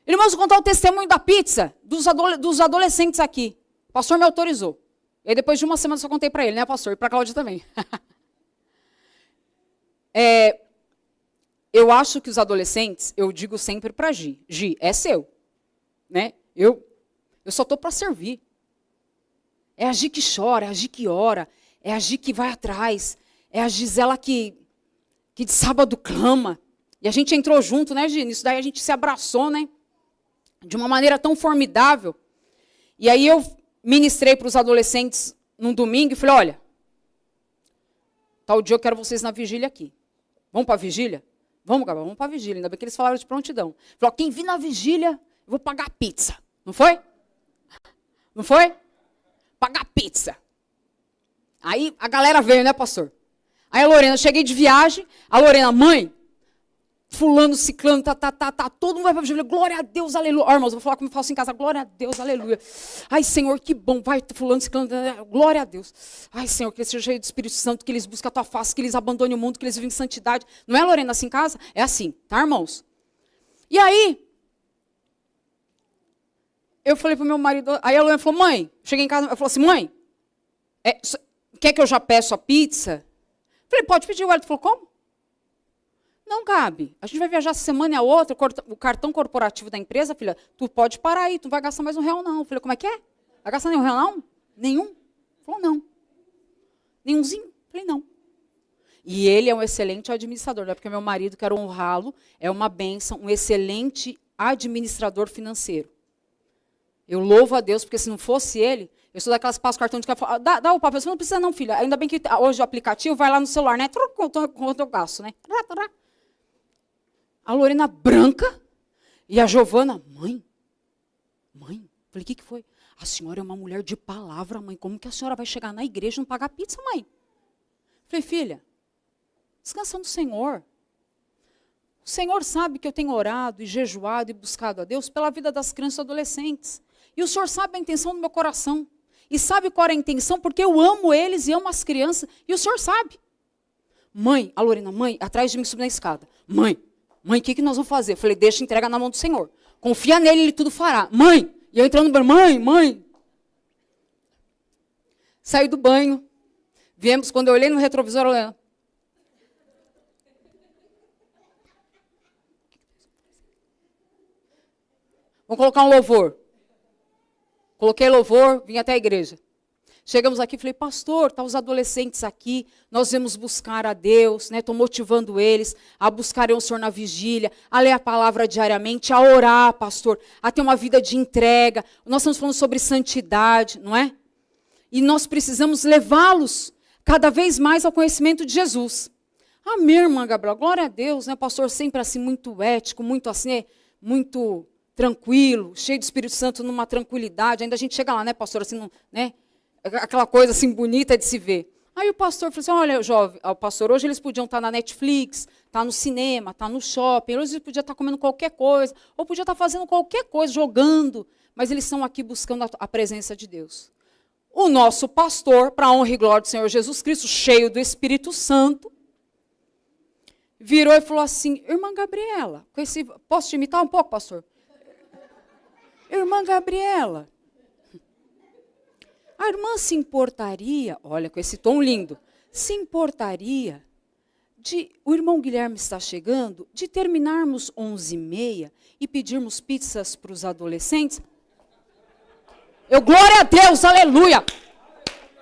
S1: Irmãos, vou contar o testemunho da pizza dos adolescentes aqui. O pastor me autorizou. E aí, depois de uma semana, só contei para ele, né, pastor? E para a Cláudia também. Eu acho que os adolescentes, eu digo sempre para Gi, é seu. Né? Eu só estou para servir. É a Gi que chora, é a Gi que ora, é a Gi que vai atrás, é a Gisela que de sábado clama. E a gente entrou junto, né, Gi? Nisso daí a gente se abraçou, né? De uma maneira tão formidável. E aí eu ministrei para os adolescentes num domingo e falei, olha, tal dia eu quero vocês na vigília aqui. Vamos para a vigília? Vamos, Gabriel, vamos para a vigília. Ainda bem que eles falaram de prontidão. Falou, quem vir na vigília, eu vou pagar pizza. Não foi? Não foi? Pagar pizza. Aí a galera veio, né, pastor? Aí a Lorena, eu cheguei de viagem, a Lorena, mãe, fulano, ciclano, todo mundo vai para a vigília, glória a Deus, aleluia. Ó, irmãos, eu vou falar como eu faço em casa, glória a Deus, aleluia. Ai, Senhor, que bom, vai, fulano, ciclano, glória a Deus. Ai, Senhor, que eles sejam cheios do Espírito Santo, que eles busquem a tua face, que eles abandonem o mundo, que eles vivem em santidade. Não é, Lorena, assim em casa? É assim, tá, irmãos? E aí, eu falei pro meu marido, aí a Lorena falou, mãe, cheguei em casa, eu falei assim, mãe, quer que eu já peço a pizza? Falei, pode pedir. O Hélio falou, como? Não, Gabi, a gente vai viajar essa semana e a outra, o cartão corporativo da empresa, filha, tu pode parar aí, tu não vai gastar mais R$1 não. Eu falei, como é que é? Vai gastar nenhum R$1 não? Nenhum? Falou, não. Nenhumzinho? Falei, não. E ele é um excelente administrador, né? Porque meu marido, quero honrá-lo, é uma bênção, um excelente administrador financeiro. Eu louvo a Deus, porque se não fosse ele, eu sou daquelas que passam o cartão de crédito, dá o papel, você não precisa não, filha. Ainda bem que hoje o aplicativo vai lá no celular, né? Quanto eu gasto, né? A Lorena branca, E a Giovana, mãe, falei, o que foi? A senhora é uma mulher de palavra, mãe, como que a senhora vai chegar na igreja e não pagar pizza, mãe? Falei, filha, descansa no Senhor. O Senhor sabe que eu tenho orado e jejuado e buscado a Deus pela vida das crianças e adolescentes. E o Senhor sabe a intenção do meu coração. E sabe qual é a intenção, porque eu amo eles e amo as crianças. E o Senhor sabe. Mãe, a Lorena, mãe, atrás de mim subindo na escada. Mãe, o que nós vamos fazer? Eu falei, deixa, entrega na mão do Senhor. Confia nele, ele tudo fará. Mãe, e eu entrando no banho, mãe. Saí do banho. Viemos, quando eu olhei no retrovisor, olhando. Vamos colocar um louvor. Coloquei louvor, vim até a igreja. Chegamos aqui, falei, pastor, tá os adolescentes aqui, nós vamos buscar a Deus, né? Estou motivando eles a buscarem o Senhor na vigília, a ler a palavra diariamente, a orar, pastor, a ter uma vida de entrega. Nós estamos falando sobre santidade, não é? E nós precisamos levá-los cada vez mais ao conhecimento de Jesus. A minha irmã, Gabriela, glória a Deus, né? Pastor sempre assim, muito ético, muito assim, muito tranquilo, cheio do Espírito Santo, numa tranquilidade. Ainda a gente chega lá, né, pastor, assim, né? Aquela coisa assim bonita de se ver. Aí o pastor falou assim, olha, jovem, o pastor, hoje eles podiam estar na Netflix, estar no cinema, estar no shopping, hoje eles podiam estar comendo qualquer coisa, ou podiam estar fazendo qualquer coisa, jogando, mas eles estão aqui buscando a presença de Deus. O nosso pastor, para a honra e glória do Senhor Jesus Cristo, cheio do Espírito Santo, virou e falou assim, irmã Gabriela, posso te imitar um pouco, pastor? Irmã Gabriela, a irmã se importaria, olha, com esse tom lindo, se importaria o irmão Guilherme está chegando, de terminarmos 11h30 e pedirmos pizzas para os adolescentes? Eu, glória a Deus, aleluia.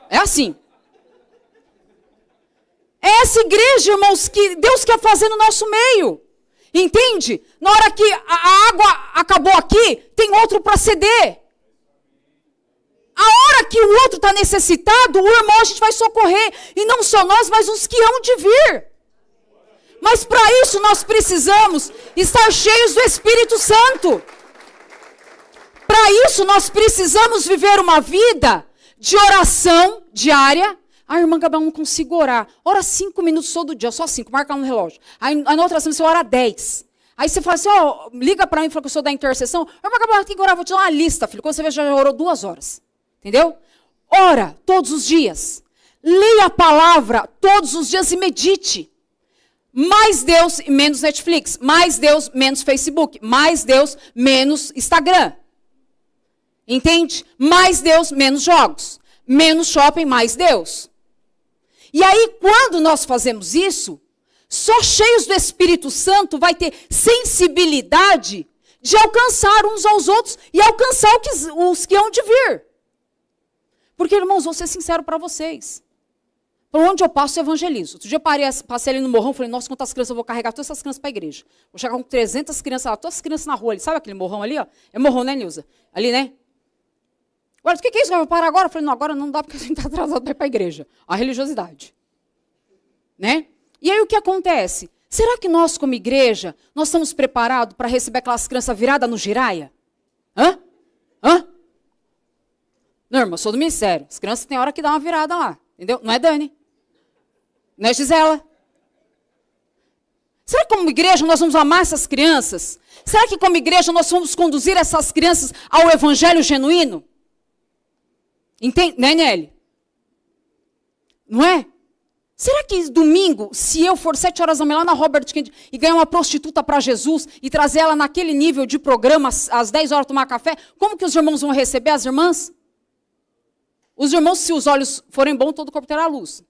S1: É assim. É essa igreja, irmãos, que Deus quer fazer no nosso meio. Entende? Na hora que a água acabou aqui, tem outro para ceder. A hora que o outro está necessitado, o irmão a gente vai socorrer. E não só nós, mas os que hão de vir. Mas para isso nós precisamos estar cheios do Espírito Santo. Para isso nós precisamos viver uma vida de oração diária. A irmã Gabriela, não consigo orar. Ora 5 minutos todo dia, só 5, marca no relógio. Aí na outra semana você ora 10. Aí você fala assim, ó, liga para mim e fala que eu sou da intercessão. Irmã Gabriela, tem que orar, vou te dar uma lista, filho. Quando você vê, já orou 2 horas. Entendeu? Ora todos os dias. Leia a palavra todos os dias e medite. Mais Deus e menos Netflix. Mais Deus, menos Facebook. Mais Deus, menos Instagram. Entende? Mais Deus, menos jogos. Menos shopping, mais Deus. E aí, quando nós fazemos isso, só cheios do Espírito Santo vai ter sensibilidade de alcançar uns aos outros e alcançar os que hão de vir. Porque, irmãos, vou ser sincero para vocês. Por onde eu passo, eu evangelizo. Outro dia eu passei ali no morrão, falei, nossa, quantas crianças eu vou carregar todas essas crianças para a igreja. Vou chegar com 300 crianças lá, todas as crianças na rua ali. Sabe aquele morrão ali, ó? É morrão, né, Nilza? Ali, né? Agora, o que é isso? Eu vou parar agora? Eu falei, não, agora não dá porque a gente está atrasado para ir para a igreja. A religiosidade. Né? E aí o que acontece? Será que nós, como igreja, nós estamos preparados para receber aquelas crianças viradas no giraia? Hã? Não, irmão, eu sou do ministério. As crianças têm hora que dá uma virada lá. Entendeu? Não é Dani. Não é Gisela. Será que como igreja nós vamos amar essas crianças? Será que como igreja nós vamos conduzir essas crianças ao evangelho genuíno? Entende? Né, Nelly? Não é? Será que domingo, se eu for 7 horas da manhã lá na Robert Kennedy e ganhar uma prostituta para Jesus e trazer ela naquele nível de programa às 10 horas tomar café, como que os irmãos vão receber as irmãs? Os irmãos, se os olhos forem bons, todo o corpo terá luz.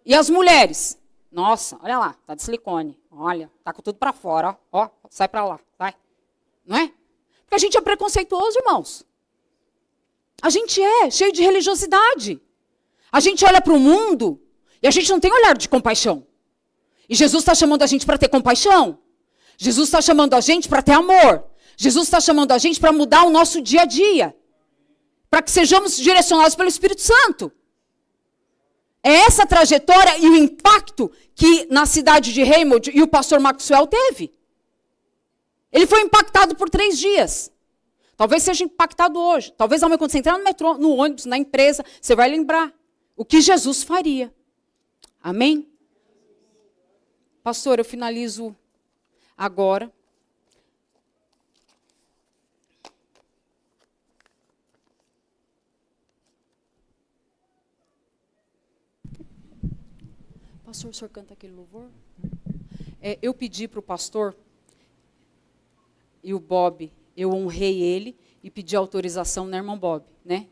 S1: E as mulheres? Nossa, olha lá, tá de silicone. Olha, tá com tudo para fora, ó, sai para lá, vai. Não é? Porque a gente é preconceituoso, irmãos. A gente é cheio de religiosidade. A gente olha para o mundo e a gente não tem olhar de compaixão. E Jesus está chamando a gente para ter compaixão. Jesus está chamando a gente para ter amor. Jesus está chamando a gente para mudar o nosso dia a dia. Para que sejamos direcionados pelo Espírito Santo. É essa trajetória e o impacto que na cidade de Hammond e o pastor Maxwell teve. Ele foi impactado por 3 dias. Talvez seja impactado hoje. Talvez amanhã, quando você entrar no metrô, no ônibus, na empresa, você vai lembrar o que Jesus faria. Amém? Pastor, eu finalizo agora. Pastor, o senhor canta aquele louvor? Eu pedi para o pastor e o Bob, eu honrei ele e pedi autorização na irmã Bob, né?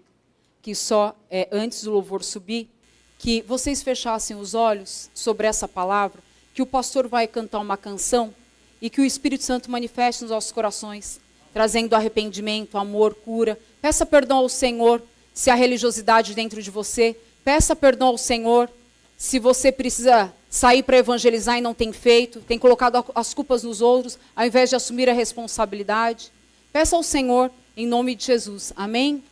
S1: Que só antes do louvor subir, que vocês fechassem os olhos sobre essa palavra, que o pastor vai cantar uma canção e que o Espírito Santo manifeste nos nossos corações, trazendo arrependimento, amor, cura. Peça perdão ao Senhor se há religiosidade dentro de você. Peça perdão ao Senhor se você precisa sair para evangelizar e não tem feito, tem colocado as culpas nos outros, ao invés de assumir a responsabilidade. Peça ao Senhor em nome de Jesus. Amém?